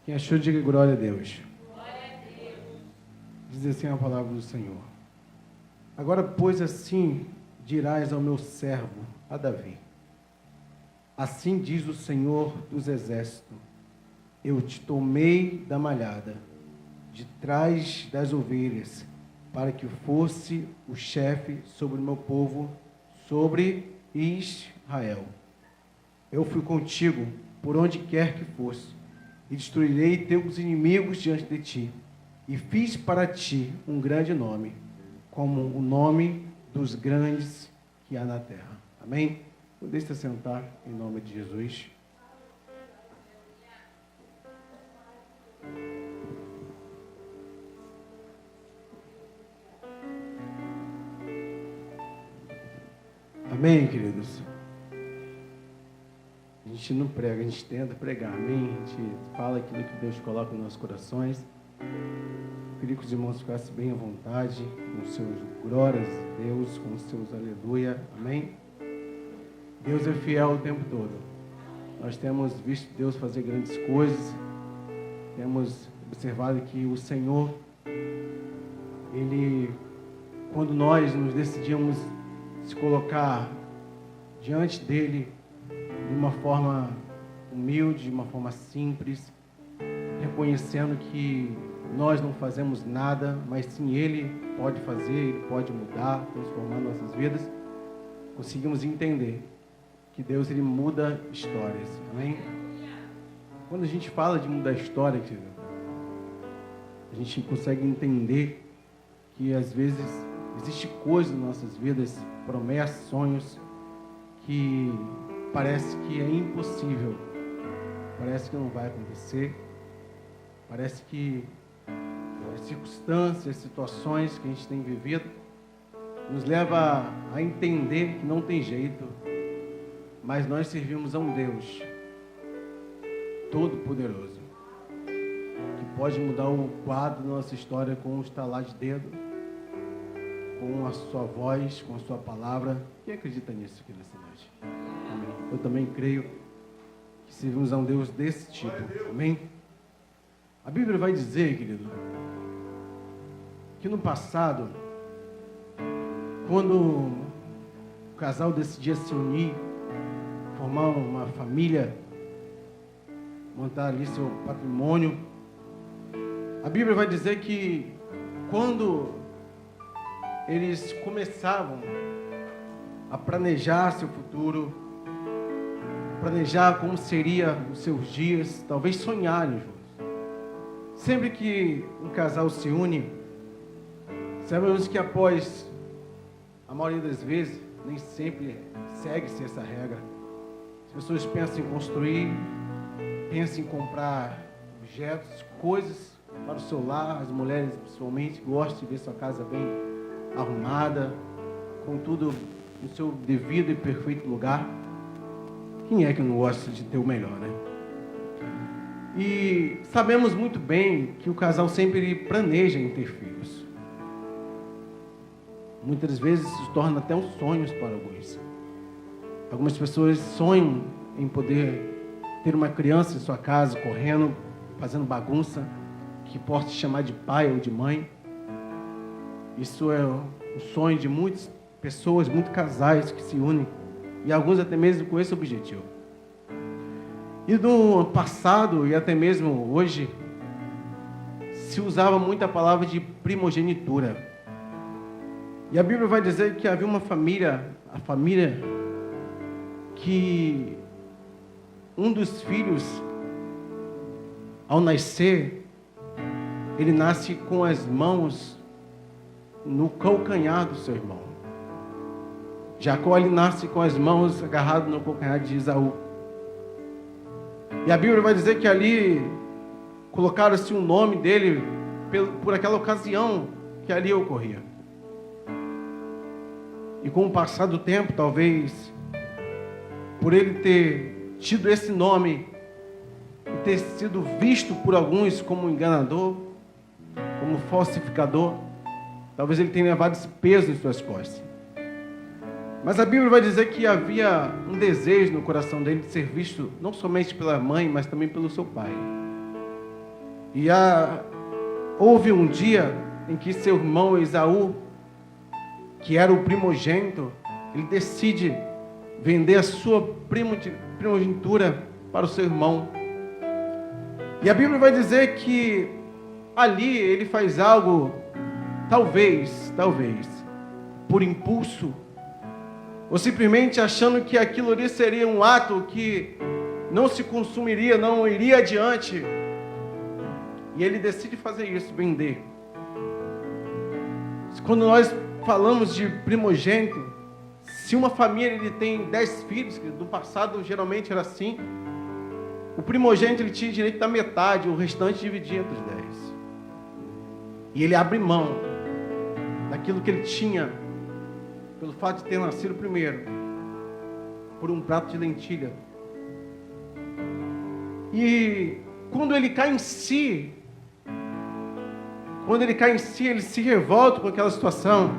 Quem achou, diga glória a Deus. Diz assim a palavra do Senhor. Agora, pois, assim dirás ao meu servo, a Davi. Assim diz o Senhor dos Exércitos. Eu te tomei da malhada, de trás das ovelhas, para que fosse o chefe sobre o meu povo, sobre Israel. Eu fui contigo, por onde quer que fosse, e destruirei teus inimigos diante de ti, e fiz para ti um grande nome, como o nome dos grandes que há na terra. Amém? Deixa sentar em nome de Jesus. Amém, queridos? A gente não prega, a gente tenta pregar, amém? A gente fala aquilo que Deus coloca nos nossos corações. Queria que os irmãos ficassem bem à vontade, com os seus glórias a Deus, com os seus aleluia, amém? Deus é fiel o tempo todo. Nós temos visto Deus fazer grandes coisas, temos observado que o Senhor, Ele, quando nós nos decidimos se colocar diante dEle de uma forma humilde, de uma forma simples, reconhecendo que nós não fazemos nada, mas sim Ele pode fazer, Ele pode mudar, transformar nossas vidas, conseguimos entender que Deus, Ele muda histórias, amém? Quando a gente fala de mudar história, querido, a gente consegue entender que às vezes existe coisas nas nossas vidas, promessas, sonhos, que parece que é impossível, parece que não vai acontecer, parece que as circunstâncias, as situações que a gente tem vivido, nos leva a entender que não tem jeito, mas nós servimos a um Deus Todo-Poderoso, que pode mudar o quadro da nossa história com um estalar de dedo, com a sua voz, com a sua palavra. Quem acredita nisso aqui nessa noite? Amém. Eu também creio que servimos a um Deus desse tipo. Amém? A Bíblia vai dizer, querido, que no passado, quando o casal decidia se unir, formar uma família, montar ali seu patrimônio, a Bíblia vai dizer que quando eles começavam a planejar seu futuro, planejar como seriam os seus dias, talvez sonharem juntos. Sempre que um casal se une, sabemos que após, a maioria das vezes, nem sempre segue-se essa regra. As pessoas pensam em construir, pensam em comprar objetos, coisas para o seu lar. As mulheres, principalmente, gostam de ver sua casa bem arrumada, com tudo no seu devido e perfeito lugar. Quem é que não gosta de ter o melhor, né? E sabemos muito bem que o casal sempre planeja em ter filhos. Muitas vezes se torna até um sonho para alguns. Algumas pessoas sonham em poder ter uma criança em sua casa, correndo, fazendo bagunça, que possa chamar de pai ou de mãe. Isso é um sonho de muitas pessoas, muitos casais que se unem, e alguns até mesmo com esse objetivo. E no passado, e até mesmo hoje, se usava muito a palavra de primogenitura. E a Bíblia vai dizer que havia uma família, a família que um dos filhos, ao nascer, ele nasce com as mãos no calcanhar do seu irmão. Jacó, ele nasce com as mãos agarradas no calcanhar de Esaú. E a Bíblia vai dizer que ali colocaram-se o nome dele por aquela ocasião que ali ocorria. E com o passar do tempo, talvez, por ele ter tido esse nome e ter sido visto por alguns como enganador, como falsificador, talvez ele tenha levado esse peso em suas costas. Mas a Bíblia vai dizer que havia um desejo no coração dele de ser visto não somente pela mãe, mas também pelo seu pai. E houve um dia em que seu irmão Esaú, que era o primogênito, ele decide vender a sua primogenitura para o seu irmão. E a Bíblia vai dizer que ali ele faz algo, talvez, por impulso, ou simplesmente achando que aquilo ali seria um ato que não se consumiria, não iria adiante. E ele decide fazer isso, vender. Quando nós falamos de primogênito, se uma família ele tem 10 filhos, que no passado geralmente era assim, o primogênito ele tinha direito da metade, o restante dividia entre os 10. E ele abre mão daquilo que ele tinha, pelo fato de ter nascido primeiro, por um prato de lentilha. E quando ele cai em si, ele se revolta com aquela situação.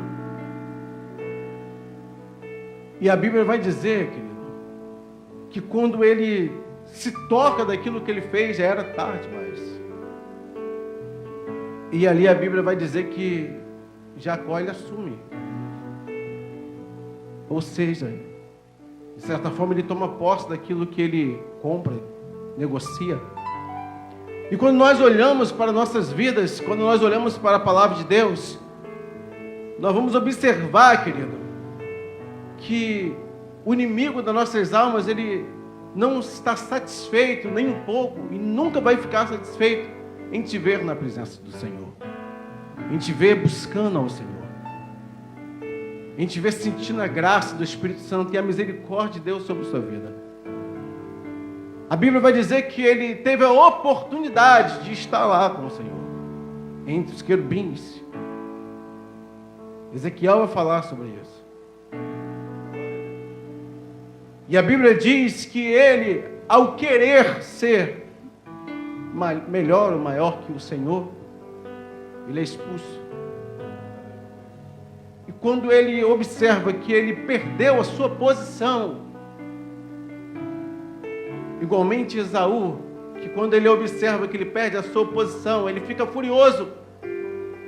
E a Bíblia vai dizer, querido, que quando ele se toca daquilo que ele fez, já era tarde, mas... E ali a Bíblia vai dizer que Jacó ele assume. Ou seja, de certa forma ele toma posse daquilo que ele compra, negocia. E quando nós olhamos para nossas vidas, quando nós olhamos para a palavra de Deus, nós vamos observar, querido, que o inimigo das nossas almas, ele não está satisfeito nem um pouco, e nunca vai ficar satisfeito em te ver na presença do Senhor, em te ver buscando ao Senhor, em te ver sentindo a graça do Espírito Santo e a misericórdia de Deus sobre a sua vida. A Bíblia vai dizer que ele teve a oportunidade de estar lá com o Senhor, entre os querubins. Ezequiel vai falar sobre isso. E a Bíblia diz que ele, ao querer ser melhor ou maior que o Senhor, ele é expulso. E quando ele observa que ele perdeu a sua posição, igualmente Esaú, que quando ele observa que ele perde a sua posição, ele fica furioso.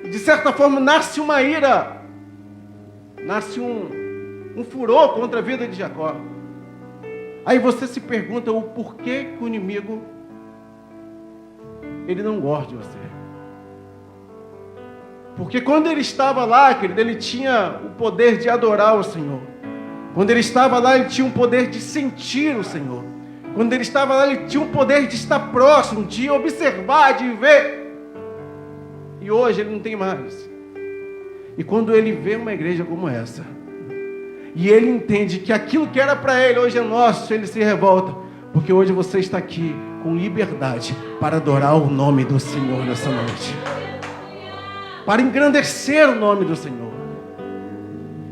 E de certa forma nasce uma ira, nasce um furor contra a vida de Jacó. Aí você se pergunta o porquê que o inimigo ele não gosta de você. Porque quando ele estava lá, querido, ele tinha o poder de adorar o Senhor. Quando ele estava lá, ele tinha o poder de sentir o Senhor. Quando ele estava lá, ele tinha o poder de estar próximo, de observar, de ver. E hoje ele não tem mais. E quando ele vê uma igreja como essa, e ele entende que aquilo que era para ele hoje é nosso, ele se revolta, porque hoje você está aqui com liberdade para adorar o nome do Senhor nessa noite, para engrandecer o nome do Senhor.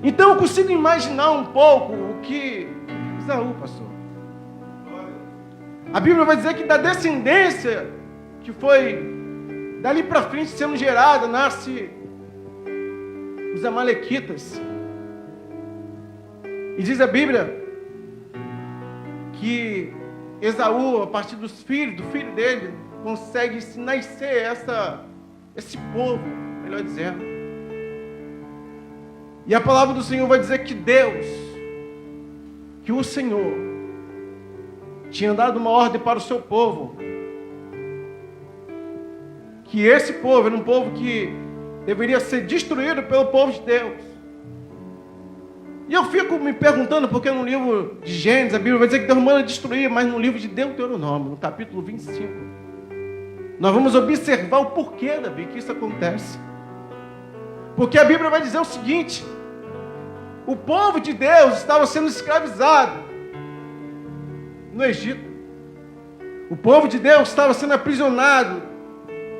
Então eu consigo imaginar um pouco o que Esaú passou. A Bíblia vai dizer que da descendência que foi dali para frente sendo gerada, nasce os amalequitas. E diz a Bíblia que Esaú, a partir do filho dele, consegue nascer esse povo, melhor dizendo. E a palavra do Senhor vai dizer que Deus, que o Senhor, tinha dado uma ordem para o seu povo, que esse povo era um povo que deveria ser destruído pelo povo de Deus. E eu fico me perguntando, porque no livro de Gênesis, a Bíblia vai dizer que Deus manda destruir, mas no livro de Deuteronômio, no capítulo 25, nós vamos observar o porquê, Davi, que isso acontece. Porque a Bíblia vai dizer o seguinte: o povo de Deus estava sendo escravizado no Egito. O povo de Deus estava sendo aprisionado,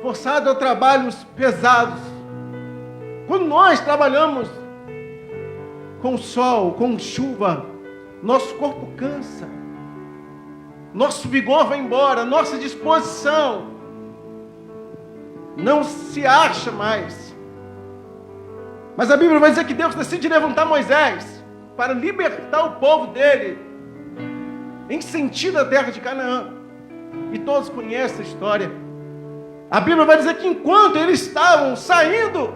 forçado a trabalhos pesados. Quando nós trabalhamos com sol, com chuva, nosso corpo cansa, nosso vigor vai embora, nossa disposição não se acha mais. Mas a Bíblia vai dizer que Deus decide levantar Moisés para libertar o povo dele em sentido da terra de Canaã. E todos conhecem a história. A Bíblia vai dizer que enquanto eles estavam saindo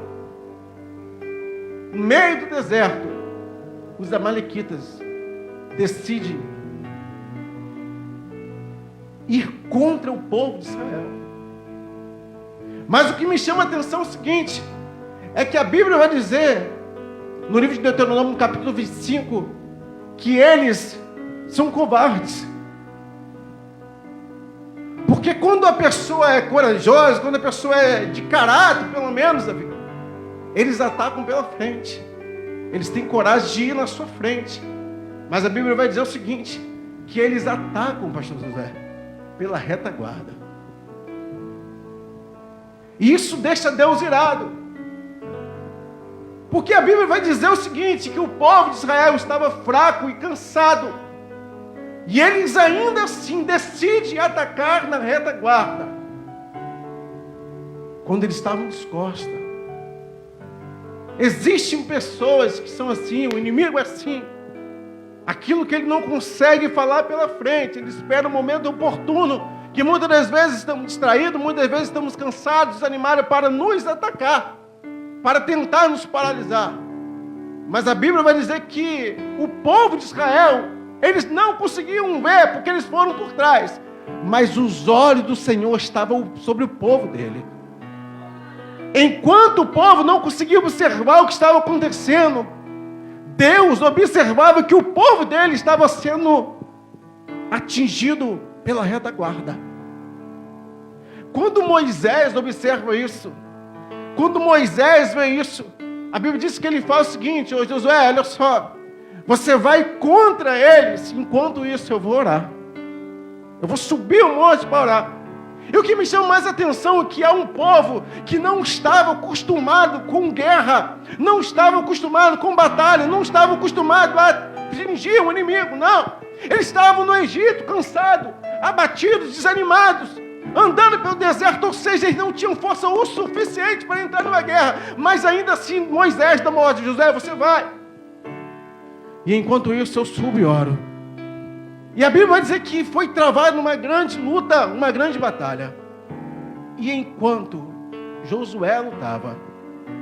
no meio do deserto, os amalequitas decidem ir contra o povo de Israel. Mas o que me chama a atenção é o seguinte, é que a Bíblia vai dizer, no livro de Deuteronômio, no capítulo 25, que eles são covardes. Porque quando a pessoa é corajosa, quando a pessoa é de caráter, pelo menos, eles atacam pela frente. Eles têm coragem de ir na sua frente. Mas a Bíblia vai dizer o seguinte, que eles atacam, pastor José, pela retaguarda. E isso deixa Deus irado. Porque a Bíblia vai dizer o seguinte, que o povo de Israel estava fraco e cansado. E eles ainda assim decidem atacar na retaguarda. Quando eles estavam descosta. Existem pessoas que são assim, o inimigo é assim. Aquilo que ele não consegue falar pela frente, ele espera o momento oportuno, que muitas das vezes estamos distraídos, muitas vezes estamos cansados, desanimados para nos atacar, para tentar nos paralisar. Mas a Bíblia vai dizer que o povo de Israel, eles não conseguiam ver, porque eles foram por trás. Mas os olhos do Senhor estavam sobre o povo dele. Enquanto o povo não conseguia observar o que estava acontecendo, Deus observava que o povo dele estava sendo atingido pela retaguarda. Quando Moisés observa isso, quando Moisés vê isso, a Bíblia diz que ele faz o seguinte: ô Josué, olha só, você vai contra eles, enquanto isso eu vou orar. Eu vou subir o monte para orar. E o que me chama mais atenção é que há um povo que não estava acostumado com guerra, não estava acostumado com batalha, não estava acostumado a atingir o inimigo, não. Eles estavam no Egito, cansados, abatidos, desanimados, andando pelo deserto, ou seja, eles não tinham força o suficiente para entrar numa guerra. Mas ainda assim, Moisés dá uma ordem: José, você vai. E enquanto isso, eu subo e oro. E a Bíblia vai dizer que foi travado numa grande luta, uma grande batalha. E enquanto Josué lutava,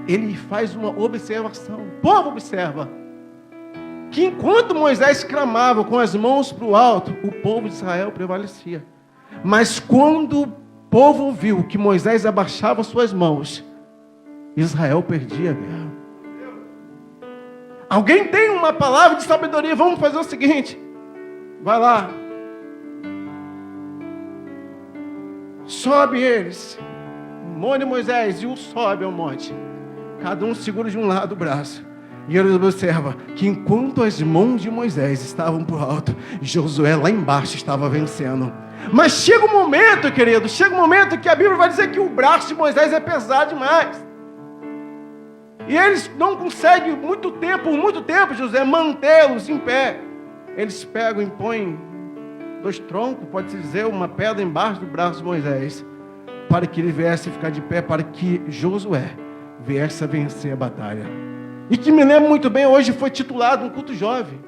ele faz uma observação. O povo observa que enquanto Moisés clamava com as mãos para o alto, o povo de Israel prevalecia. Mas quando o povo viu que Moisés abaixava suas mãos, Israel perdia a guerra. Alguém tem uma palavra de sabedoria? Vamos fazer o seguinte: vai lá, sobe eles, Monte Moisés, e o sobe ao monte. Cada um segura de um lado o braço. E ele observa que enquanto as mãos de Moisés estavam por alto, Josué lá embaixo estava vencendo. Mas chega um momento, querido, chega um momento que a Bíblia vai dizer que o braço de Moisés é pesado demais. E eles não conseguem por muito tempo, José, mantê-los em pé. Eles pegam e põem 2 troncos, pode-se dizer, uma pedra embaixo do braço de Moisés, para que ele viesse a ficar de pé, para que Josué viesse a vencer a batalha. E que me lembro muito bem, hoje foi titulado um culto jovem.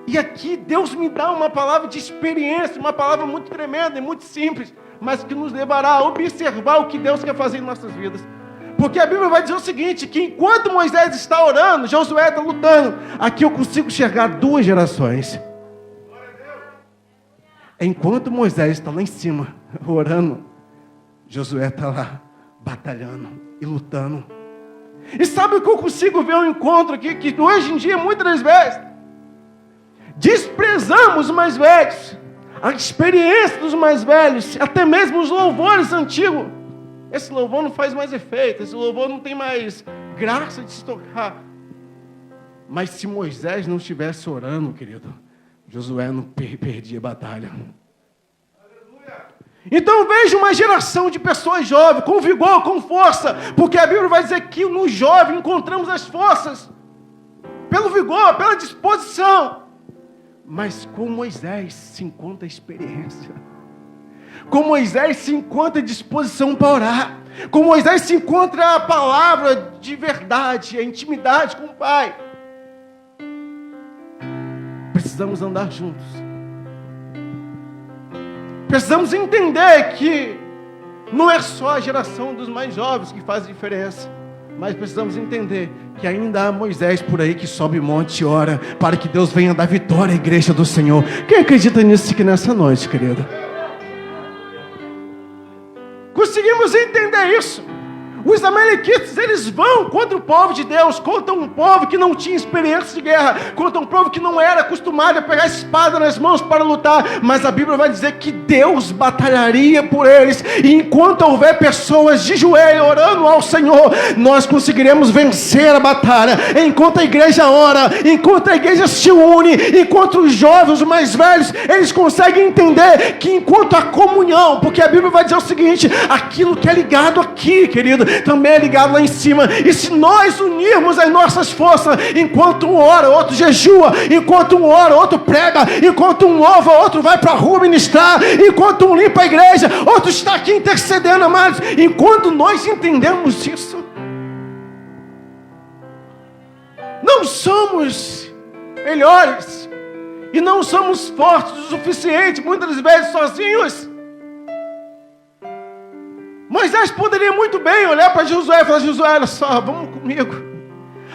E aqui Deus me dá uma palavra de experiência, uma palavra muito tremenda e muito simples, mas que nos levará a observar o que Deus quer fazer em nossas vidas. Porque a Bíblia vai dizer o seguinte, que enquanto Moisés está orando, Josué está lutando. Aqui eu consigo enxergar 2 gerações. Enquanto Moisés está lá em cima, orando, Josué está lá, batalhando e lutando. E sabe o que eu consigo ver um encontro aqui? Que hoje em dia, muitas das vezes, desprezamos os mais velhos, a experiência dos mais velhos, até mesmo os louvores antigos. Esse louvor não faz mais efeito, esse louvor não tem mais graça de se tocar. Mas se Moisés não estivesse orando, querido, Josué não perdia a batalha. Então veja uma geração de pessoas jovens, com vigor, com força, porque a Bíblia vai dizer que no jovem encontramos as forças, pelo vigor, pela disposição. Mas com Moisés se encontra a experiência. Com Moisés se encontra a disposição para orar. Com Moisés se encontra a palavra de verdade, a intimidade com o Pai. Precisamos andar juntos. Precisamos entender que Não é só a geração dos mais jovens que faz diferença, mas precisamos entender que ainda há Moisés por aí que sobe monte e ora para que Deus venha dar vitória à igreja do Senhor. Quem acredita nisso aqui nessa noite, querido? Conseguimos entender isso. Os amalequitas, eles vão contra o povo de Deus, contra um povo que não tinha experiência de guerra, contra um povo que não era acostumado a pegar a espada nas mãos para lutar, mas a Bíblia vai dizer que Deus batalharia por eles, e enquanto houver pessoas de joelho orando ao Senhor, nós conseguiremos vencer a batalha. Enquanto a igreja ora, enquanto a igreja se une, enquanto os jovens, os mais velhos, eles conseguem entender que enquanto a comunhão, porque a Bíblia vai dizer o seguinte: aquilo que é ligado aqui, querido, também é ligado lá em cima. E se nós unirmos as nossas forças, enquanto um ora, outro jejua, enquanto um ora, outro prega, enquanto um louva, outro vai para a rua ministrar, enquanto um limpa a igreja, outro está aqui intercedendo, amados. Enquanto nós entendemos isso, não somos melhores e não somos fortes o suficiente, muitas vezes sozinhos. Moisés poderia muito bem olhar para Josué e falar: Josué, olha só, vamos comigo.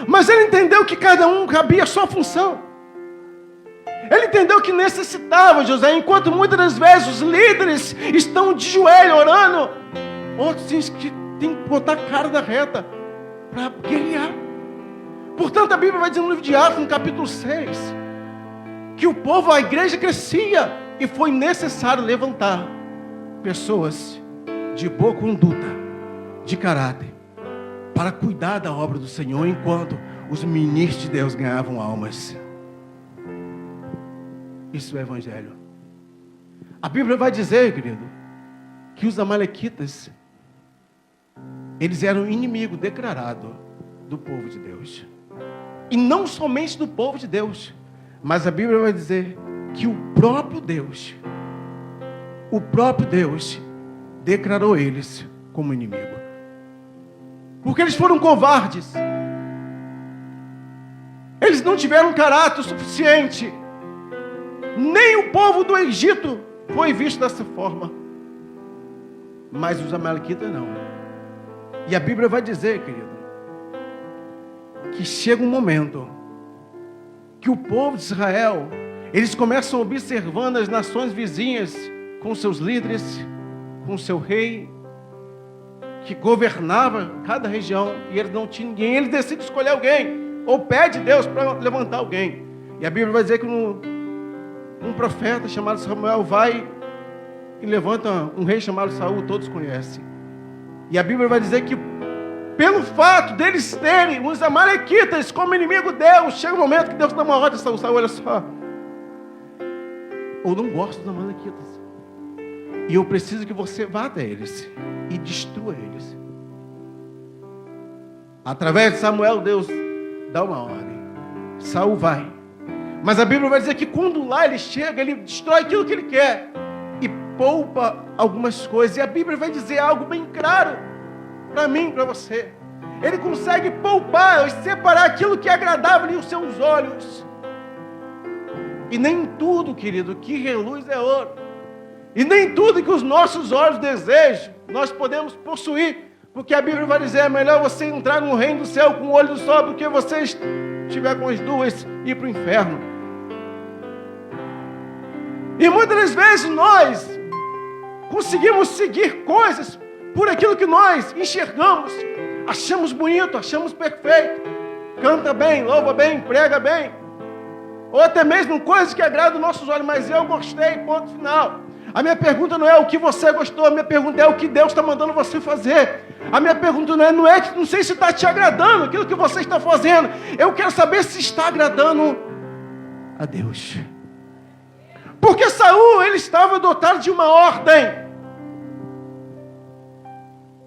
Mas ele entendeu que cada um cabia a sua função. Ele entendeu que necessitava Josué, enquanto muitas das vezes os líderes estão de joelho orando, outros têm que botar a cara da reta para guerrear. Portanto, a Bíblia vai dizer no livro de Atos, no capítulo 6, que o povo, a igreja crescia e foi necessário levantar pessoas de boa conduta, de caráter, para cuidar da obra do Senhor, enquanto os ministros de Deus ganhavam almas. Isso é evangelho. A Bíblia vai dizer, querido, que os amalequitas, eles eram inimigo declarado do povo de Deus. E não somente do povo de Deus, mas a Bíblia vai dizer que o próprio Deus declarou eles como inimigo. Porque eles foram covardes. Eles não tiveram caráter suficiente. Nem o povo do Egito foi visto dessa forma. Mas os amalequitas não. E a Bíblia vai dizer, querido, que chega um momento que o povo de Israel, eles começam observando as nações vizinhas com seus líderes, com seu rei, que governava cada região, e eles não tinham ninguém. Eles decidem escolher alguém, ou pede Deus para levantar alguém. E a Bíblia vai dizer que um profeta chamado Samuel vai e levanta um rei chamado Saul, todos conhecem. E a Bíblia vai dizer que pelo fato deles terem os amalequitas como inimigo Deus, chega um momento que Deus dá uma ordem a Saul: Saul, olha só, eu não gosto dos amalequitas, e eu preciso que você vá até eles e destrua eles. Através de Samuel, Deus dá uma ordem. Saul vai. Mas a Bíblia vai dizer que quando lá ele chega, ele destrói aquilo que ele quer e poupa algumas coisas. E a Bíblia vai dizer algo bem claro para mim, para você. Ele consegue poupar e separar aquilo que agradava aos seus olhos. E nem tudo, querido, que reluz é ouro. E nem tudo que os nossos olhos desejam, nós podemos possuir. Porque a Bíblia vai dizer: é melhor você entrar no reino do céu com o olho do sol do que você estiver com as duas e ir para o inferno. E muitas das vezes nós conseguimos seguir coisas por aquilo que nós enxergamos, achamos bonito, achamos perfeito, canta bem, louva bem, prega bem, ou até mesmo coisas que agradam os nossos olhos, mas eu gostei, ponto final. A minha pergunta não é o que você gostou, a minha pergunta é o que Deus está mandando você fazer. A minha pergunta não sei se está te agradando aquilo que você está fazendo. Eu quero saber se está agradando a Deus. Porque Saul, ele estava dotado de uma ordem,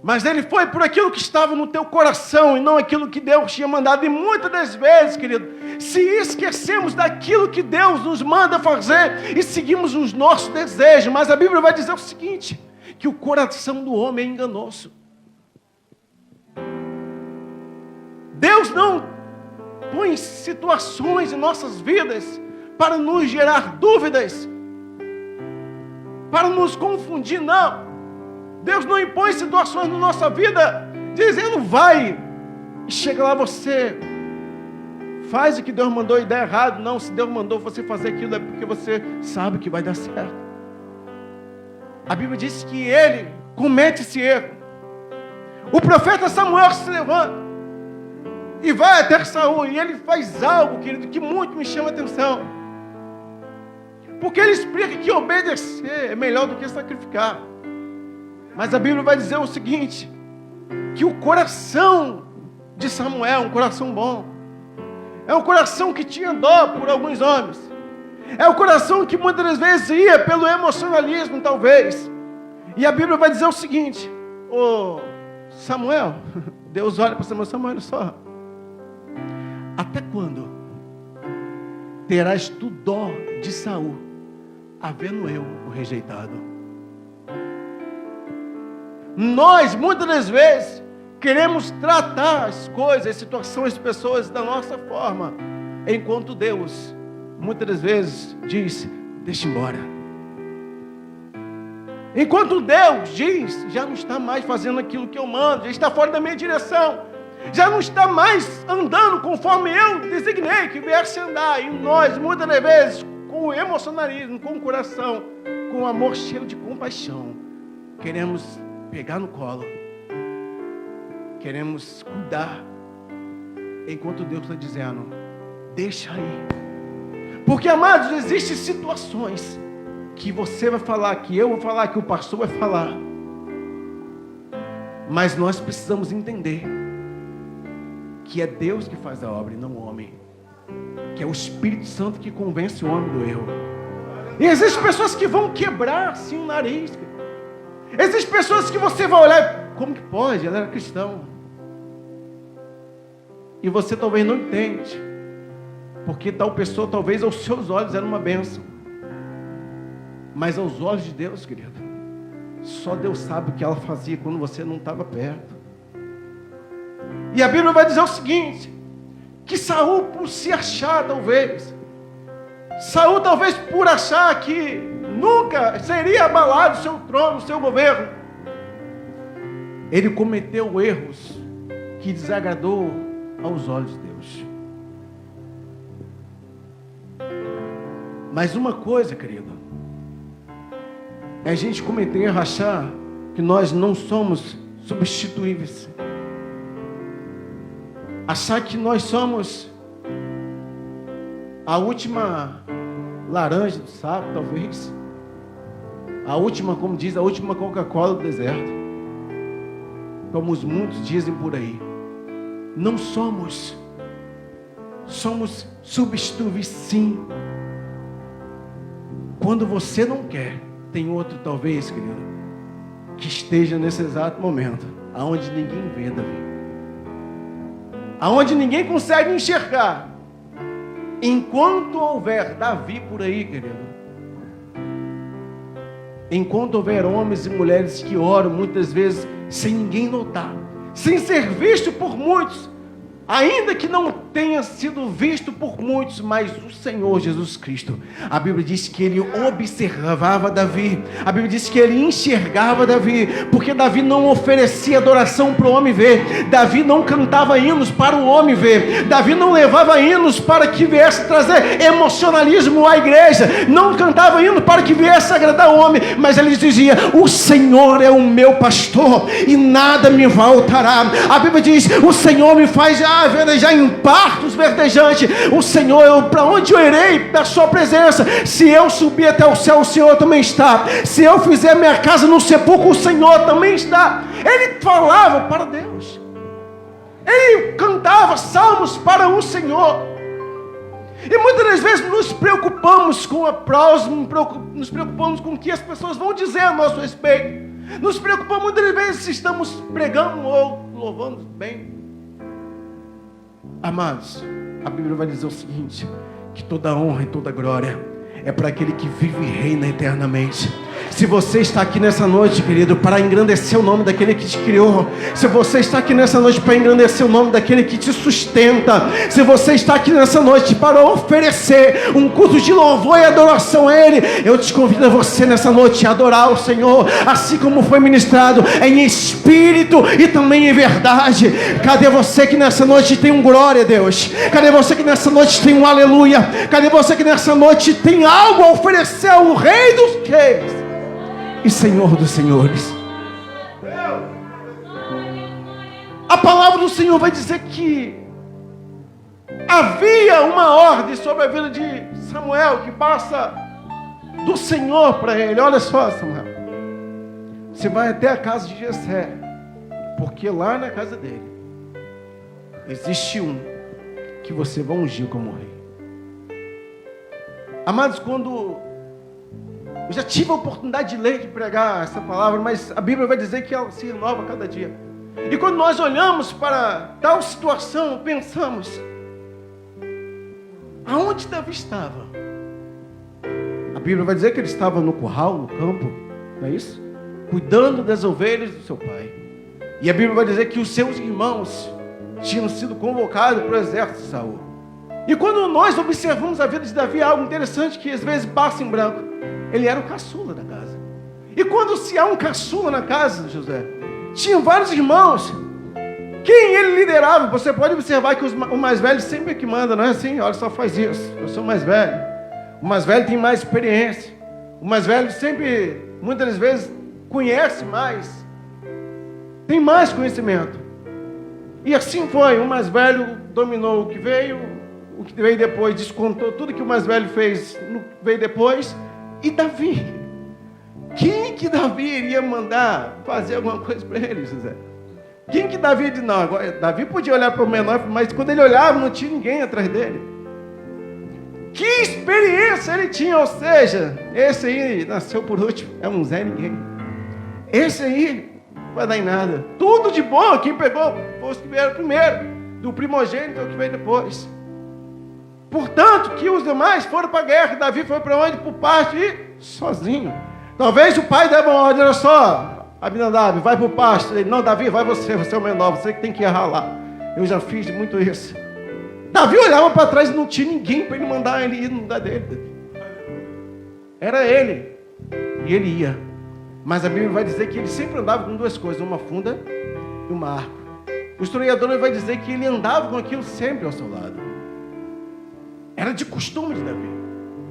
mas ele foi por aquilo que estava no teu coração e não aquilo que Deus tinha mandado. E muitas das vezes, querido, se esquecemos daquilo que Deus nos manda fazer e seguimos os nossos desejos. Mas a Bíblia vai dizer o seguinte, que o coração do homem é enganoso. Deus não põe situações em nossas vidas para nos gerar dúvidas, para nos confundir, não. Deus não impõe situações na nossa vida, dizendo vai, e chega lá você faz o que Deus mandou e dá errado. Não, se Deus mandou você fazer aquilo é porque você sabe que vai dar certo. A Bíblia diz que ele comete esse erro. O profeta Samuel se levanta e vai até Saul, e ele faz algo, querido, que muito me chama a atenção. Porque ele explica que obedecer é melhor do que sacrificar. Mas a Bíblia vai dizer o seguinte, que o coração de Samuel é um coração bom. É um coração que tinha dó por alguns homens. É um coração que muitas vezes ia pelo emocionalismo, talvez. E a Bíblia vai dizer o seguinte, Samuel, Deus olha para Samuel, Samuel, olha só. Até quando terás tu dó de Saul, havendo eu o rejeitado? Nós, muitas das vezes, queremos tratar as coisas, as situações, as pessoas da nossa forma, enquanto Deus, muitas das vezes, diz, deixa embora. Enquanto Deus diz, já não está mais fazendo aquilo que eu mando, já está fora da minha direção, já não está mais andando conforme eu designei que viesse andar. E nós, muitas das vezes, com o emocionalismo, com o coração, com o amor cheio de compaixão, queremos pegar no colo, queremos cuidar, enquanto Deus está dizendo, deixa aí. Porque, amados, existem situações que você vai falar, que eu vou falar, que o pastor vai falar, mas nós precisamos entender que é Deus que faz a obra e não o homem, que é o Espírito Santo que convence o homem do erro. E existem pessoas que vão quebrar assim o nariz. Existem pessoas que você vai olhar, como que pode? Ela era cristão. E você talvez não entende, porque tal pessoa talvez aos seus olhos era uma bênção, mas aos olhos de Deus, querido, só Deus sabe o que ela fazia quando você não estava perto. E a Bíblia vai dizer o seguinte, que Saul, por se achar talvez, Saul talvez por achar que nunca seria abalado o seu trono, o seu governo, ele cometeu erros que desagradou aos olhos de Deus. Mas uma coisa, querido, é a gente cometer erro, achar que nós não somos substituíveis, achar que nós somos a última laranja do saco, talvez, a última, como diz, a última Coca-Cola do deserto, como os muitos dizem por aí. Não somos substituíveis sim. Quando você não quer, tem outro talvez, querido, que esteja nesse exato momento, aonde ninguém vê, Davi, aonde ninguém consegue enxergar. Enquanto houver Davi por aí, querido, enquanto houver homens e mulheres que oram muitas vezes sem ninguém notar, sem ser visto por muitos, ainda que não tenha sido visto por muitos, mas o Senhor Jesus Cristo, a Bíblia diz que ele observava Davi, a Bíblia diz que ele enxergava Davi, porque Davi não oferecia adoração para o homem ver, Davi não cantava hinos para o homem ver, Davi não levava hinos para que viesse trazer emocionalismo à igreja, não cantava hino para que viesse agradar o homem, mas ele dizia, o Senhor é o meu pastor e nada me faltará. A Bíblia diz, o Senhor me faz já em partos verdejantes. O Senhor, para onde eu irei da sua presença? Se eu subir até o céu, o Senhor também está. Se eu fizer minha casa no sepulcro, o Senhor também está. Ele falava para Deus, ele cantava salmos para o Senhor. E muitas das vezes nos preocupamos com aplausos, nos preocupamos com o que as pessoas vão dizer a nosso respeito, nos preocupamos muitas das vezes se estamos pregando ou louvando bem. Amados, a Bíblia vai dizer o seguinte, que toda honra e toda glória é para aquele que vive e reina eternamente. Se você está aqui nessa noite, querido, para engrandecer o nome daquele que te criou, se você está aqui nessa noite para engrandecer o nome daquele que te sustenta, se você está aqui nessa noite para oferecer um culto de louvor e adoração a Ele, eu te convido a você nessa noite a adorar o Senhor, assim como foi ministrado, em espírito e também em verdade. Cadê você que nessa noite tem um glória a Deus? Cadê você que nessa noite tem um aleluia? Cadê você que nessa noite tem algo a oferecer ao Rei dos Reis e Senhor dos Senhores? A palavra do Senhor vai dizer que havia uma ordem sobre a vida de Samuel, que passa do Senhor para ele. Olha só, Samuel, você vai até a casa de Jessé, porque lá na casa dele existe um que você vai ungir como rei. Amados, quando eu já tive a oportunidade de ler, de pregar essa palavra, mas a Bíblia vai dizer que ela se renova a cada dia. E quando nós olhamos para tal situação, pensamos: aonde Davi estava? A Bíblia vai dizer que ele estava no curral, no campo, não é isso? Cuidando das ovelhas do seu pai. E a Bíblia vai dizer que os seus irmãos tinham sido convocados para o exército de Saul. E quando nós observamos a vida de Davi, algo interessante que às vezes passa em branco: ele era o caçula da casa. E quando se há um caçula na casa de José, tinham vários irmãos. Quem ele liderava? Você pode observar que o mais velho sempre é que manda, não é assim? Olha, só faz isso, eu sou mais velho. O mais velho tem mais experiência. O mais velho sempre, muitas das vezes, conhece mais, tem mais conhecimento. E assim foi, o mais velho dominou o que veio depois descontou tudo que o mais velho fez, veio depois. E Davi, quem que Davi iria mandar fazer alguma coisa para ele, José? Quem que Davi disse? Não, agora, Davi podia olhar para o menor, mas quando ele olhava não tinha ninguém atrás dele. Que experiência ele tinha, ou seja, esse aí nasceu por último, é um Zé Ninguém. Esse aí não vai dar em nada. Tudo de bom, quem pegou foi os que vieram primeiro, do primogênito ao que veio depois. Portanto, que os demais foram para a guerra. Davi foi para onde? Para o pasto e sozinho. Talvez o pai deva uma ordem: olha só, Abinadab, vai para o pasto. Ele: não, Davi, vai você é o menor, você que tem que errar lá. Eu já fiz muito isso. Davi olhava para trás e não tinha ninguém para ele mandar ele ir no lugar dele. Era ele. E ele ia. Mas a Bíblia vai dizer que ele sempre andava com duas coisas: uma funda e uma arco. O historiador vai dizer que ele andava com aquilo sempre ao seu lado. Era de costume de Davi.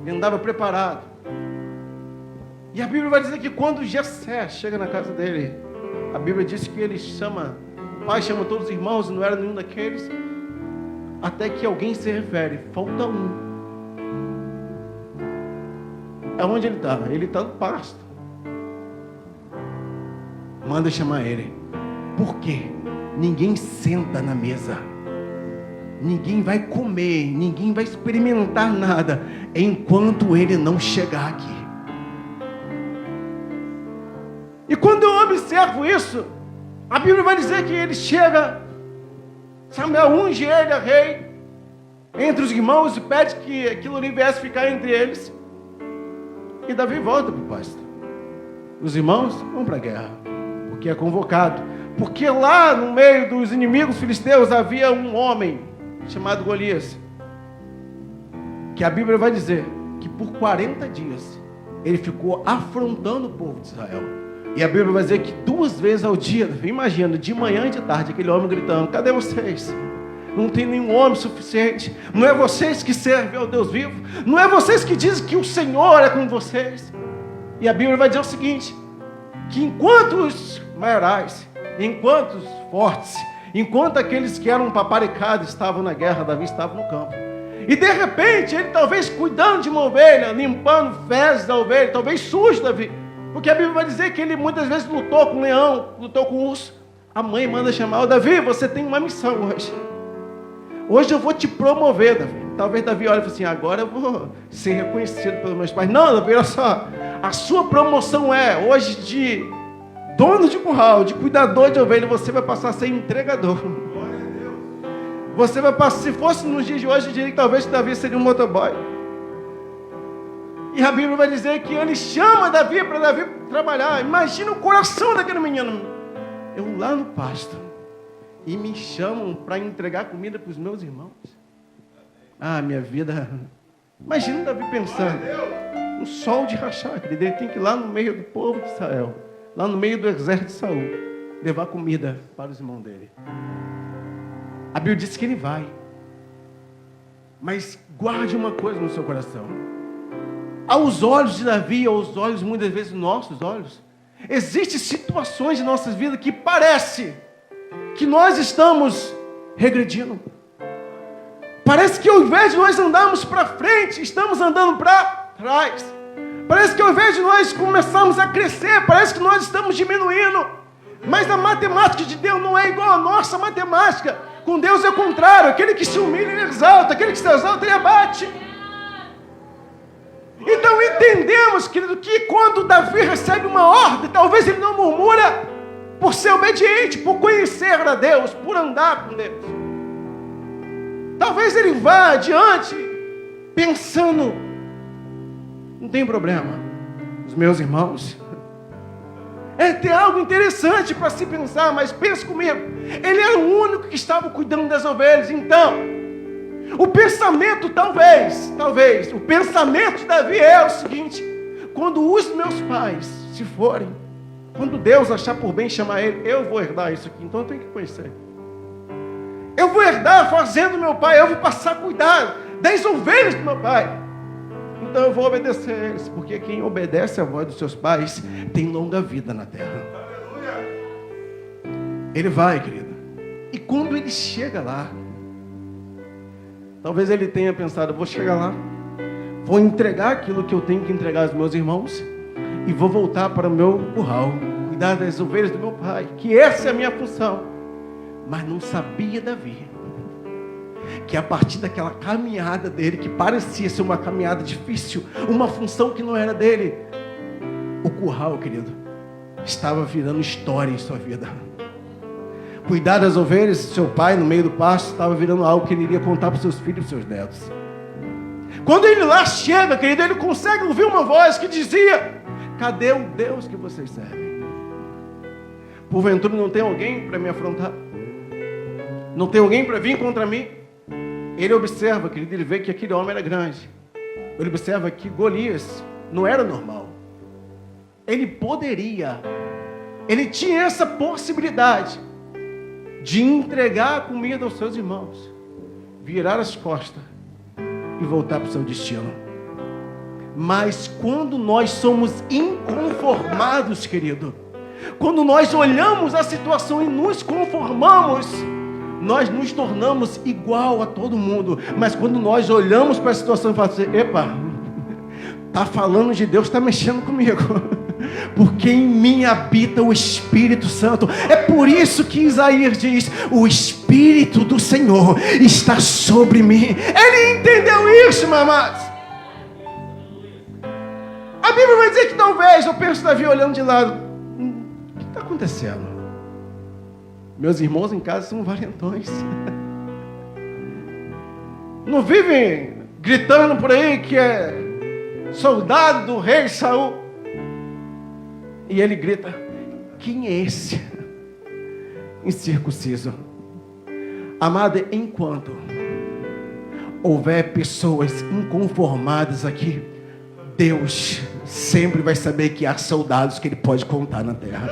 Ele andava preparado. E a Bíblia vai dizer que quando Jessé chega na casa dele, a Bíblia diz que ele chama, o pai chama todos os irmãos, e não era nenhum daqueles, até que alguém se refere: falta um. Aonde ele está? Ele está no pasto. Manda chamar ele. Por quê? Ninguém senta na mesa. Ninguém vai comer, ninguém vai experimentar nada enquanto ele não chegar aqui. E quando eu observo isso, a Bíblia vai dizer que ele chega, Samuel unge ele a rei entre os irmãos e pede que aquilo ali viesse ficar entre eles. E Davi volta para o pasto. Os irmãos vão para a guerra, porque é convocado. Porque lá no meio dos inimigos filisteus havia um homem chamado Golias, que a Bíblia vai dizer que por 40 dias ele ficou afrontando o povo de Israel. E a Bíblia vai dizer que 2 vezes ao dia, imagina, de manhã e de tarde, aquele homem gritando: cadê vocês? Não tem nenhum homem suficiente. Não é vocês que servem ao Deus vivo. Não é vocês que dizem que o Senhor é com vocês. E a Bíblia vai dizer o seguinte: que enquanto os maiorais, enquanto os fortes, enquanto aqueles que eram paparicados estavam na guerra, Davi estava no campo. E de repente, ele talvez cuidando de uma ovelha, limpando fezes da ovelha, talvez sujo, Davi. Porque a Bíblia vai dizer que ele muitas vezes lutou com leão, lutou com urso. A mãe manda chamar: Davi, você tem uma missão hoje. Hoje eu vou te promover, Davi. Talvez Davi olhe e fale assim: agora eu vou ser reconhecido pelos meus pais. Não, Davi, olha só. A sua promoção é, hoje, de dono de curral, de cuidador de ovelha, você vai passar a ser entregador. Você vai passar, se fosse nos dias de hoje, eu diria que talvez Davi seria um motoboy. E a Bíblia vai dizer que ele chama Davi para Davi trabalhar. Imagina o coração daquele menino. Eu lá no pasto. E me chamam para entregar comida para os meus irmãos. Ah, minha vida. Imagina Davi pensando. Um sol de rachar. Ele tem que ir lá no meio do povo de Israel. Lá no meio do exército de Saul. Levar comida para os irmãos dele. A Bíblia diz que ele vai. Mas guarde uma coisa no seu coração. Aos olhos de Davi, aos olhos muitas vezes nossos olhos, existem situações de nossas vidas que parece que nós estamos regredindo. Parece que ao invés de nós andarmos para frente, estamos andando para trás. Parece que ao invés de nós começarmos a crescer, parece que nós estamos diminuindo. Mas a matemática de Deus não é igual à nossa matemática. Com Deus é o contrário. Aquele que se humilha, ele exalta. Aquele que se exalta, ele abate. Então entendemos, querido, que quando Davi recebe uma ordem, talvez ele não murmura por ser obediente, por conhecer a Deus, por andar com Deus. Talvez ele vá adiante pensando, não tem problema, os meus irmãos. Tem algo interessante para se pensar, mas pense comigo. Ele era o único que estava cuidando das ovelhas. Então, o pensamento talvez, o pensamento de Davi é o seguinte: quando os meus pais se forem, quando Deus achar por bem chamar ele, eu vou herdar isso aqui, então eu tenho que conhecer. Eu vou herdar a fazenda do meu pai, eu vou passar a cuidar das ovelhas do meu pai. Então eu vou obedecer a eles, porque quem obedece à voz dos seus pais tem longa vida na terra. Ele vai, querido. E quando ele chega lá, talvez ele tenha pensado, eu vou chegar lá, vou entregar aquilo que eu tenho que entregar aos meus irmãos e vou voltar para o meu curral, cuidar das ovelhas do meu pai, que essa é a minha função. Mas não sabia Davi que a partir daquela caminhada dele, que parecia ser uma caminhada difícil, uma função que não era dele, o curral, querido, estava virando história em sua vida. Cuidar das ovelhas, seu pai no meio do pasto, estava virando algo que ele iria contar para os seus filhos e para os seus netos. Quando ele lá chega, querido, ele consegue ouvir uma voz que dizia: cadê o Deus que vocês servem? Porventura não tem alguém para me afrontar? Não tem alguém para vir contra mim? Ele observa, querido, ele vê que aquele homem era grande. Ele observa que Golias não era normal. Ele tinha essa possibilidade de entregar a comida aos seus irmãos, virar as costas e voltar para o seu destino. Mas quando nós somos inconformados, querido, quando nós olhamos a situação e nos conformamos, nós nos tornamos igual a todo mundo. Mas quando nós olhamos para a situação e falamos assim: epa, está falando de Deus, está mexendo comigo, porque em mim habita o Espírito Santo. É por isso que Isaías diz: o Espírito do Senhor está sobre mim. Ele entendeu isso, meus amados. A Bíblia vai dizer que talvez, eu penso Davi olhando de lado, o que está acontecendo? Meus irmãos em casa são valentões. Não vivem gritando por aí que é soldado do rei Saul. E ele grita: quem é esse incircunciso? Amada, enquanto houver pessoas inconformadas aqui, Deus sempre vai saber que há soldados que Ele pode contar na terra.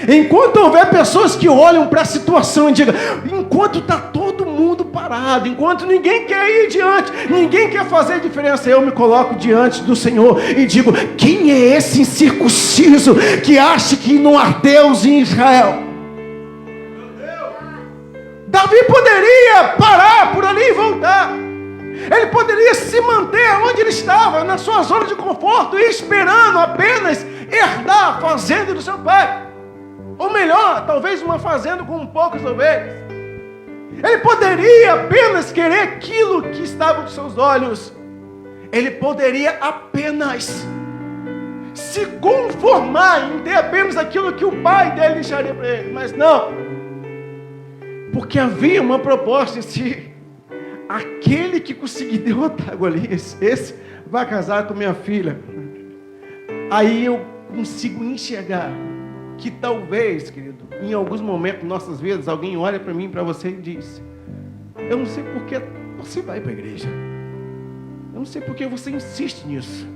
Enquanto houver pessoas que olham para a situação e digam: enquanto está todo mundo parado, enquanto ninguém quer ir diante, ninguém quer fazer diferença, eu me coloco diante do Senhor e digo: quem é esse incircunciso que acha que não há Deus em Israel? Davi poderia parar por ali e voltar. Ele poderia se manter onde ele estava, na sua zona de conforto, e esperando apenas herdar a fazenda do seu pai. Ou melhor, talvez uma fazenda com poucas ovelhas. Ele poderia apenas querer aquilo que estava aos seus olhos. Ele poderia apenas se conformar em ter apenas aquilo que o pai dele deixaria para ele. Mas não. Porque havia uma proposta em si. Aquele que conseguir derrotar Golias, esse vai casar com minha filha. Aí eu consigo enxergar que talvez, querido, em alguns momentos de nossas vidas, alguém olha para mim, para você e diz: eu não sei por que você vai para a igreja. Eu não sei por que você insiste nisso.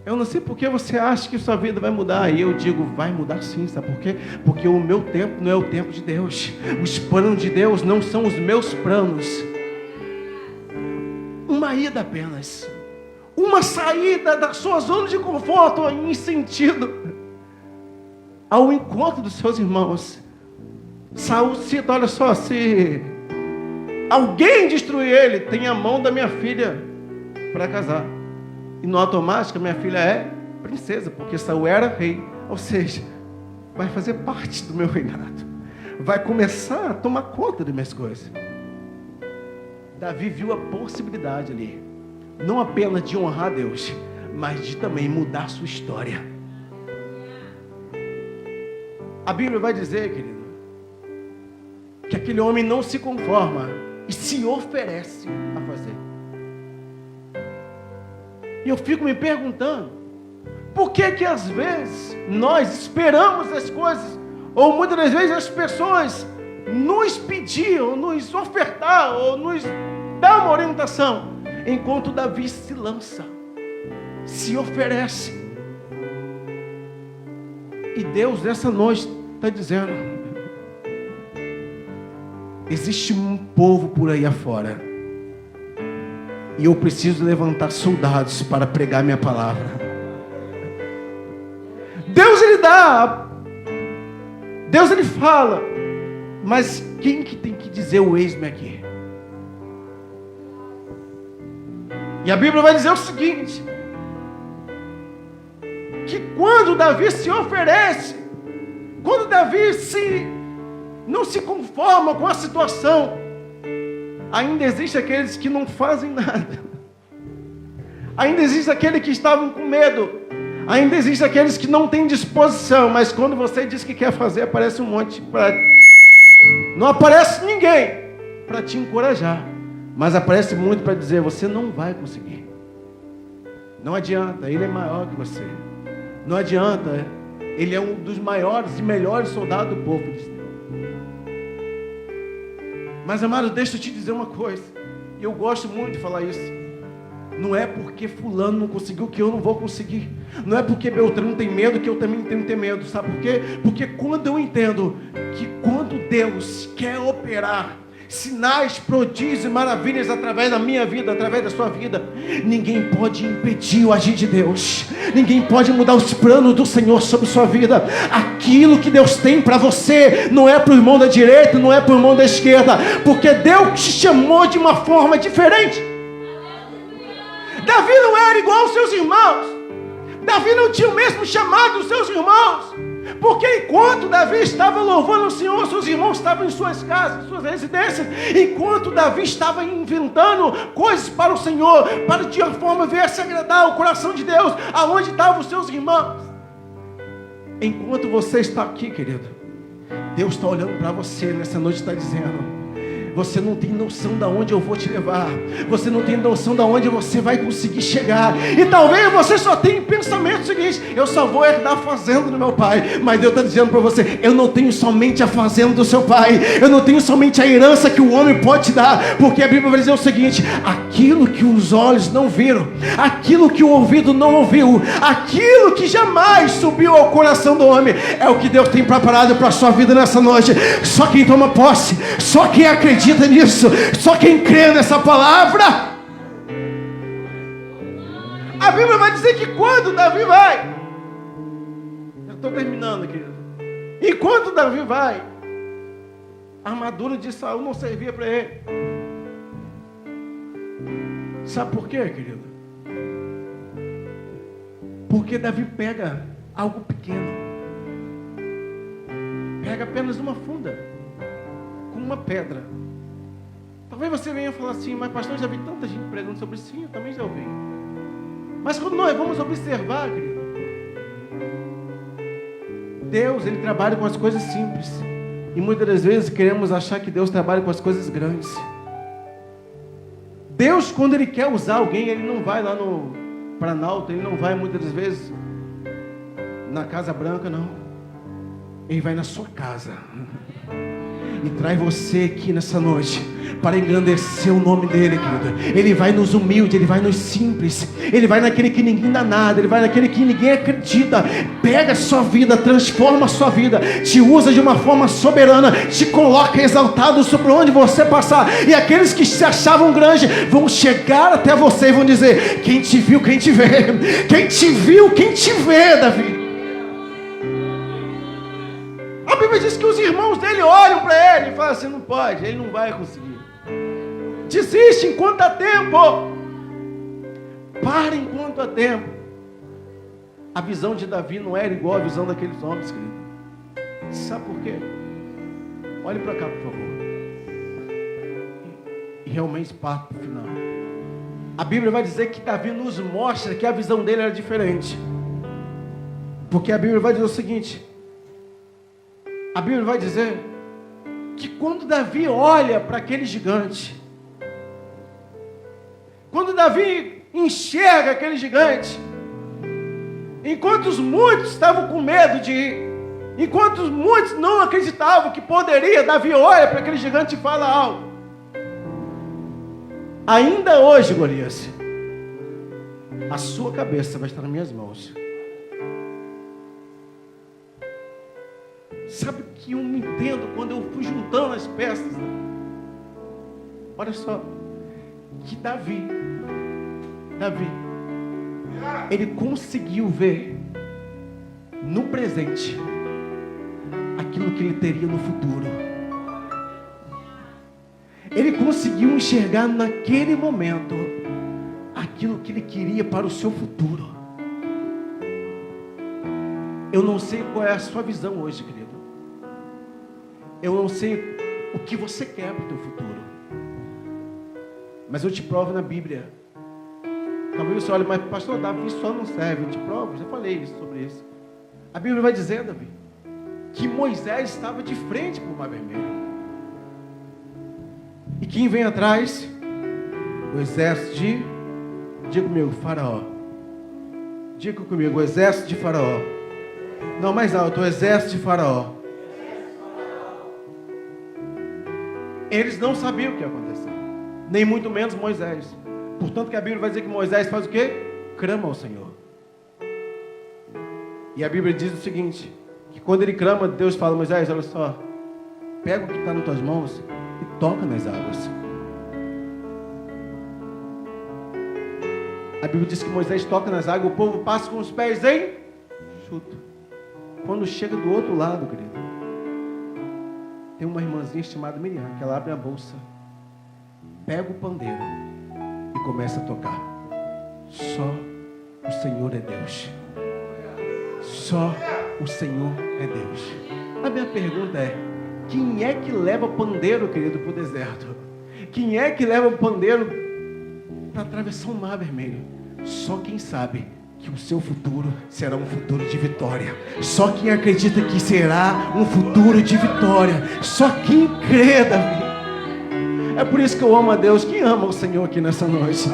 Eu não sei por que você acha que sua vida vai mudar. E eu digo, vai mudar sim, sabe por quê? Porque o meu tempo não é o tempo de Deus. Os planos de Deus não são os meus planos. Uma ida apenas. Uma saída da sua zona de conforto em sentido ao encontro dos seus irmãos. Saul cita, olha só, se alguém destruir ele, tem a mão da minha filha para casar. E no automático, minha filha é princesa, porque Saul era rei. Ou seja, vai fazer parte do meu reinado. Vai começar a tomar conta das minhas coisas. Davi viu a possibilidade ali, não apenas de honrar Deus, mas de também mudar sua história. A Bíblia vai dizer, querido, que aquele homem não se conforma e se oferece a fazer. E eu fico me perguntando, por que que às vezes nós esperamos as coisas, ou muitas das vezes as pessoas nos pediam, nos ofertar, ou nos dar uma orientação, enquanto Davi se lança, se oferece. E Deus nessa noite está dizendo, existe um povo por aí afora, e eu preciso levantar soldados para pregar minha palavra. Deus ele dá, Deus ele fala, mas quem que tem que dizer o eis-me aqui? E a Bíblia vai dizer o seguinte, que quando Davi se oferece, quando Davi não se conforma com a situação, ainda existem aqueles que não fazem nada. Ainda existem aqueles que estavam com medo. Ainda existem aqueles que não têm disposição. Mas quando você diz que quer fazer, aparece um monte não aparece ninguém para te encorajar. Mas aparece muito para dizer, você não vai conseguir. Não adianta, ele é maior que você. Não adianta, ele é um dos maiores e melhores soldados do povo de Deus. Mas, amado, deixa eu te dizer uma coisa. E eu gosto muito de falar isso. Não é porque fulano não conseguiu que eu não vou conseguir. Não é porque Beltrano tem medo que eu também tenho que ter medo. Sabe por quê? Porque quando eu entendo que quando Deus quer operar sinais, prodígios e maravilhas através da minha vida, através da sua vida, ninguém pode impedir o agir de Deus. Ninguém pode mudar os planos do Senhor sobre sua vida. Aquilo que Deus tem para você não é para o irmão da direita, não é para o irmão da esquerda, porque Deus te chamou de uma forma diferente. Davi não era igual aos seus irmãos. Davi não tinha o mesmo chamado dos seus irmãos. Porque enquanto Davi estava louvando o Senhor, seus irmãos estavam em suas casas, em suas residências. Enquanto Davi estava inventando coisas para o Senhor, para de uma forma viesse agradar o coração de Deus, aonde estavam os seus irmãos. Enquanto você está aqui, querido, Deus está olhando para você nessa noite e está dizendo, você não tem noção de onde eu vou te levar. Você não tem noção de onde você vai conseguir chegar. E talvez você só tenha pensamento seguinte, eu só vou herdar a fazenda do meu pai. Mas Deus está dizendo para você, eu não tenho somente a fazenda do seu pai. Eu não tenho somente a herança que o homem pode te dar. Porque a Bíblia vai dizer o seguinte, aquilo que os olhos não viram, aquilo que o ouvido não ouviu, aquilo que jamais subiu ao coração do homem, é o que Deus tem preparado para a sua vida nessa noite. Só quem toma posse, só quem acredita nisso, só quem crê nessa palavra. A Bíblia vai dizer que quando Davi vai, eu estou terminando, querido, enquanto Davi vai, a armadura de Saul não servia para ele. Sabe por quê, querido? Porque Davi pega algo pequeno, pega apenas uma funda com uma pedra. Talvez você venha falar assim, mas pastor, eu já vi tanta gente pregando sobre isso. Sim, eu também já ouvi. Mas quando nós vamos observar, querido, Deus, Ele trabalha com as coisas simples. E muitas das vezes queremos achar que Deus trabalha com as coisas grandes. Deus, quando Ele quer usar alguém, Ele não vai lá no Planalto, ele não vai muitas das vezes na Casa Branca, não. Ele vai na sua casa e traz você aqui nessa noite para engrandecer o nome dele, querido. Ele vai nos humildes, ele vai nos simples, ele vai naquele que ninguém dá nada, ele vai naquele que ninguém acredita. Pega a sua vida, transforma a sua vida, te usa de uma forma soberana, te coloca exaltado sobre onde você passar, e aqueles que se achavam grandes vão chegar até você e vão dizer: quem te viu, quem te vê, quem te viu, quem te vê, Davi. A Bíblia diz que os irmãos dele olham para ele e falam assim: não pode, ele não vai conseguir. Desiste enquanto há tempo. Para enquanto há tempo. A visão de Davi não era igual à visão daqueles homens, querido. Sabe por quê? Olhe para cá, por favor. E realmente parte para o final. A Bíblia vai dizer que Davi nos mostra que a visão dele era diferente. Porque a Bíblia vai dizer o seguinte: a Bíblia vai dizer que quando Davi olha para aquele gigante, quando Davi enxerga aquele gigante, enquanto os muitos estavam com medo de ir, enquanto os muitos não acreditavam que poderia, Davi olha para aquele gigante e fala algo: ainda hoje, Golias, a sua cabeça vai estar nas minhas mãos. Sabe o que eu me entendo quando eu fui juntando as peças? Olha só, que Davi, ele conseguiu ver no presente aquilo que ele teria no futuro. Ele conseguiu enxergar naquele momento aquilo que ele queria para o seu futuro. Eu não sei qual é a sua visão hoje, querido. Eu não sei o que você quer para o teu futuro. Mas eu te provo na Bíblia. Talvez você olhe: mas pastor, Davi só não serve. Eu te provo, já falei sobre isso. A Bíblia vai dizer, Davi, que Moisés estava de frente para o Mar Vermelho. E quem vem atrás? O exército de... Diga comigo, Faraó. Diga comigo, o exército de Faraó. Não, mais alto, o exército de Faraó. Eles não sabiam o que ia acontecer, nem muito menos Moisés. Portanto que a Bíblia vai dizer que Moisés faz o quê? Clama ao Senhor. E a Bíblia diz o seguinte, que quando ele clama, Deus fala: Moisés, olha só, pega o que está nas tuas mãos e toca nas águas. A Bíblia diz que Moisés toca nas águas, o povo passa com os pés em chuto. Quando chega do outro lado, querido, tem uma irmãzinha chamada Miriam, que ela abre a bolsa, pega o pandeiro e começa a tocar. Só o Senhor é Deus. Só o Senhor é Deus. A minha pergunta é: quem é que leva pandeiro, querido, para o deserto? Quem é que leva o pandeiro para atravessar o Mar Vermelho? Só quem sabe que o seu futuro será um futuro de vitória. Só quem acredita que será um futuro de vitória. Só quem crê, Davi. É por isso que eu amo a Deus. Quem ama o Senhor aqui nessa noite?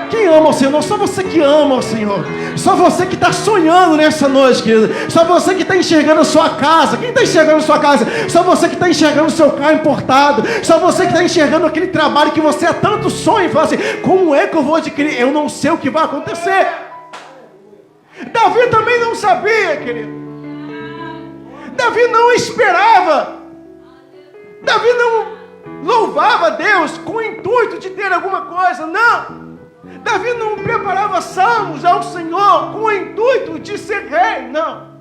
Quem ama o Senhor? Não só você que ama o Senhor. Só você que está sonhando nessa noite, querido. Só você que está enxergando a sua casa. Quem está enxergando a sua casa? Só você que está enxergando o seu carro importado. Só você que está enxergando aquele trabalho que você há tanto sonho e fala assim: como é que eu vou adquirir? Eu não sei o que vai acontecer. Davi também não sabia, querido. Davi não esperava. Davi não louvava Deus com o intuito de ter alguma coisa. Não. Davi não preparava salmos ao Senhor com o intuito de ser rei. Não.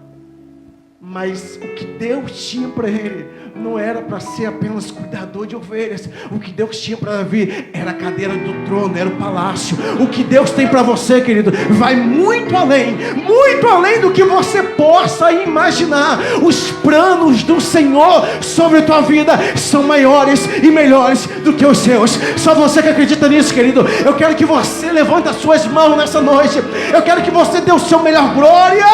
Mas o que Deus tinha para ele não era para ser apenas cuidador de ovelhas. O que Deus tinha para Davi era a cadeira do trono, era o palácio. O que Deus tem para você, querido, vai muito além do que você possa imaginar. Os planos do Senhor sobre a tua vida são maiores e melhores do que os seus. Só você que acredita nisso, querido. Eu quero que você levante as suas mãos nessa noite. Eu quero que você dê o seu melhor glória.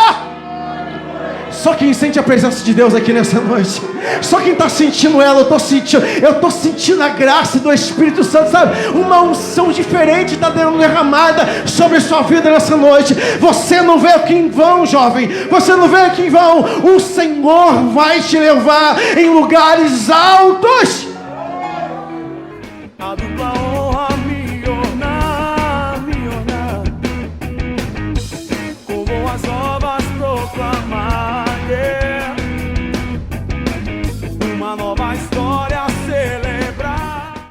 Só quem sente a presença de Deus aqui nessa noite. Só quem está sentindo ela, eu estou sentindo a graça do Espírito Santo, sabe? Uma unção diferente está derramada sobre a sua vida nessa noite. Você não veio aqui em vão, jovem. Você não veio aqui em vão. O Senhor vai te levar em lugares altos.